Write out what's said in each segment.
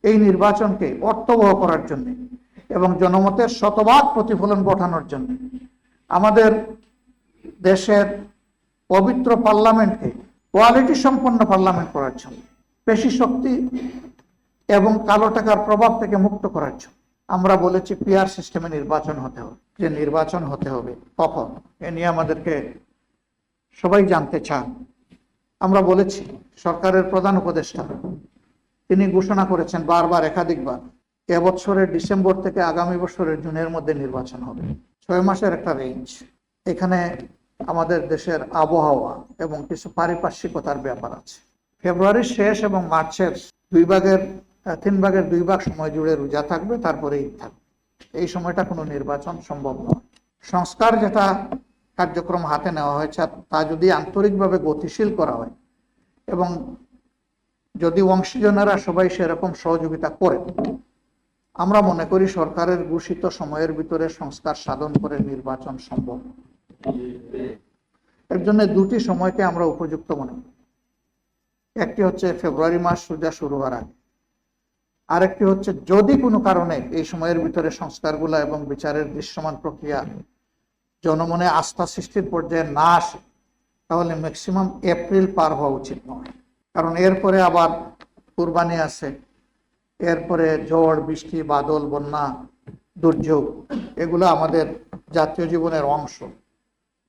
এই নির্বাচনকে অর্থবহ করার জন্য এবং জনমতের শতভাগ প্রতিফলন ঘটানোর জন্য আমাদের দেশের পবিত্র পার্লামেন্টকে কোয়ালিটি সম্পন্ন পার্লামেন্ট করার জন্য, পেশি শক্তি এবং কালো টাকার প্রভাব থেকে মুক্ত করার জন্য আমরা বলেছি পিআর সিস্টেমে নির্বাচন হতে হবে। যে নির্বাচন হতে হবে কখন, এ নিয়ে আমাদেরকে সবাই জানতে চান। আমরা বলেছি সরকারের প্রধান উপদেষ্টা তিনি ঘোষণা করেছেন বারবার একাধিকবার এবছরের ডিসেম্বর থেকে আগামী বছরের জুনের মধ্যে নির্বাচন হবে। 6 মাসের একটা রেঞ্জ। এখানে আমাদের দেশের আবহাওয়া এবং কিছু পারিপার্শ্বিকতার ব্যাপার আছে। ফেব্রুয়ারির শেষ এবং মার্চের 3 ভাগের 2 ভাগ সময় জুড়ে রোজা থাকবে, তারপরে ঈদ থাকবে। এই সময়টা কোনো নির্বাচন সম্ভব নয়। সংস্কার যেটা কার্যক্রম হাতে নেওয়া হয়েছে তা যদি আন্তরিকভাবে গতিশীল করা হয় এবং যদি অংশীজনেরা সবাই সেরকম সহযোগিতা করে, আমরা মনে করি সরকারের ঘোষিত সময়ের ভিতরে সংস্কার সাধন করে নির্বাচন সম্ভব। এর জন্য 2টি সময়কে আমরা উপযুক্ত মনে করি। একটি হচ্ছে ফেব্রুয়ারি মাস রোজা শুরু হওয়ার আগে, আরেকটি হচ্ছে যদি কোনো কারণে এই সময়ের ভিতরে সংস্কারগুলো এবং বিচারের দৃশ্যমান প্রক্রিয়া জনমনে আস্থা সৃষ্টির পর্যায়ে না আসে, তাহলে ম্যাক্সিমাম এপ্রিল পার হওয়া উচিত নয়। কারণ এরপরে আবার কুরবানি আছে, এরপরে ঝড় বৃষ্টি বাদল বন্যা দুর্যোগ এগুলো আমাদের জাতীয় জীবনের অংশ।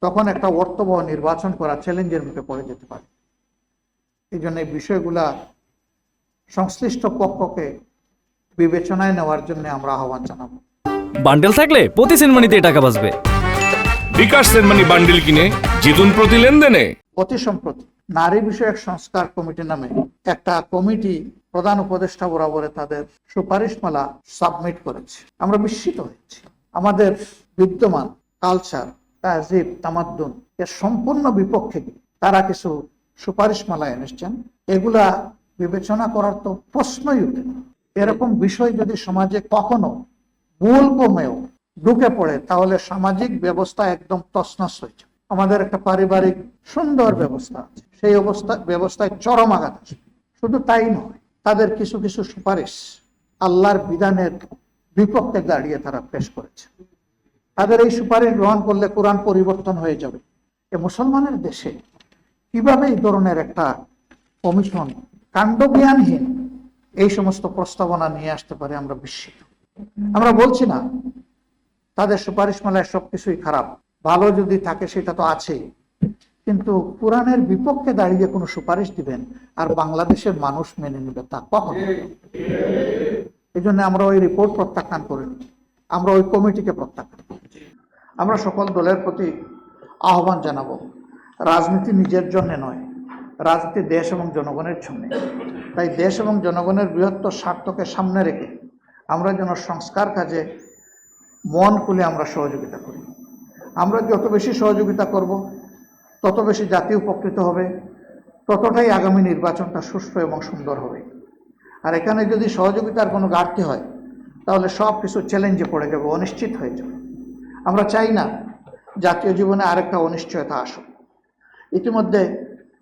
তখন একটা অর্থবহ নির্বাচন করা চ্যালেঞ্জের মুখে পড়ে যেতে পারে। এই জন্য এই বিষয়গুলা সংশ্লিষ্ট পক্ষকে বিবেচনায় নেওয়ার জন্য আমরা আহ্বান জানাবো। বান্ডেল থাকলে প্রতি সেনমানিতে টাকা বাঁচবে। বিকাশ সেনমানি বান্ডেল কিনে জিতুন প্রতি লেনদেনে। অতি সম্প্রতি নারী বিষয়ক সংস্কার কমিটি নামে একটা কমিটি প্রধান উপদেষ্টা বরাবরে তাদের সুপারিশমালা সাবমিট করেছে। আমরা বিস্মিত হয়েছি। আমাদের বিদ্যমান কালচার, তাহজিব, তামাদ্দুন এর সম্পূর্ণ বিপক্ষে তারা কিছু সুপারিশমালা এনেছেন। এগুলা বিবেচনা করার তো প্রশ্নই উঠে না। এরকম বিষয় যদি সমাজে কখনো ভুল কমেও ঢুকে পড়ে, তাহলে সামাজিক ব্যবস্থা একদম তছনছ হয়ে যায়। আমাদের একটা পারিবারিক সুন্দর ব্যবস্থা আছে, সেই ব্যবস্থায় চরম আঘাত আসবে। শুধু তাই নয়, তাদের কিছু কিছু সুপারিশ আল্লাহর বিধানের বিপক্ষে দাঁড়িয়ে তারা পেশ করেছে। তাদের এই সুপারিশ গ্রহণ করলে কোরআন পরিবর্তন হয়ে যাবে। এ মুসলমানের দেশে কিভাবে এই ধরনের একটা কমিশন কাণ্ডজ্ঞানহীন এই সমস্ত প্রস্তাবনা নিয়ে আসতে পারে, আমরা বিস্মিত। আমরা বলছি না তাদের সুপারিশমালায় সবকিছুই খারাপ, ভালো যদি থাকে সেটা তো আছেই, কিন্তু কোরআনের বিপক্ষে দাঁড়িয়ে কোনো সুপারিশ দিবেন আর বাংলাদেশের মানুষ মেনে নেবে তা কখনো? এই জন্য আমরা ওই রিপোর্ট প্রত্যাখ্যান করিনি, আমরা ওই কমিটিকে প্রত্যাখ্যান করেছি। আমরা সকল দলের প্রতি আহ্বান জানাবো, রাজনীতি নিজের জন্য নয়, রাজনীতি দেশ এবং জনগণের জন্য। তাই দেশ এবং জনগণের বৃহত্তর স্বার্থকে সামনে রেখে আমরা যেন সংস্কার কাজে মন খুলে আমরা সহযোগিতা করি। আমরা যত বেশি সহযোগিতা করব, তত বেশি জাতি উপকৃত হবে, ততটাই আগামী নির্বাচনটা সুষ্ঠু এবং সুন্দর হবে। আর এখানে যদি সহযোগিতার কোনো ঘাটতি হয়, তাহলে সব কিছু চ্যালেঞ্জে পড়ে যাবে, অনিশ্চিত হয়ে যাবে। আমরা চাই না জাতীয় জীবনে আরেকটা অনিশ্চয়তা আসুক। ইতিমধ্যে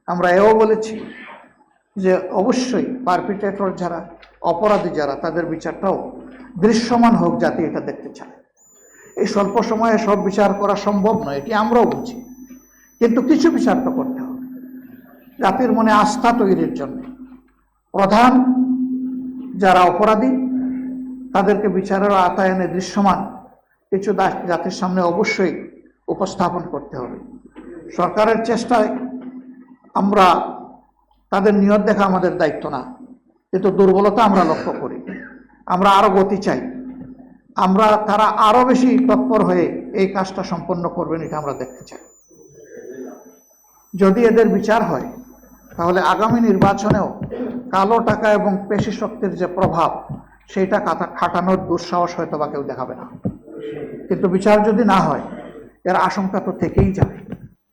আমরা এও বলেছি যে অবশ্যই পারপিট্রেটর যারা, অপরাধী যারা, তাদের বিচারটাও দৃশ্যমান হোক, জাতি এটা দেখতে চায়। এই স্বল্প সময়ে সব বিচার করা সম্ভব নয়, এটি আমরাও বুঝি, কিন্তু কিছু বিচার তো করতে হবে। জাতির মনে আস্থা তৈরির জন্য প্রধান যারা অপরাধী তাদেরকে বিচারের আওতায়নে দৃশ্যমান কিছু জাতির সামনে অবশ্যই উপস্থাপন করতে হবে। সরকারের চেষ্টায় আমরা তাদের নিয়ত দেখা আমাদের দায়িত্ব না, কিন্তু দুর্বলতা আমরা লক্ষ্য করি। আমরা আরো গতি চাই, তারা আরো বেশি তৎপর হয়ে এই কাজটা সম্পন্ন করবেন, এটা আমরা দেখতে চাই। যদি এদের বিচার হয়, তাহলে আগামী নির্বাচনেও কালো টাকা এবং পেশি শক্তির যে প্রভাব, সেইটা খাটানোর দুঃসাহস হয়তো বা কেউ দেখাবে না। কিন্তু বিচার যদি না হয়, এর আশঙ্কা তো থেকেই যাবে।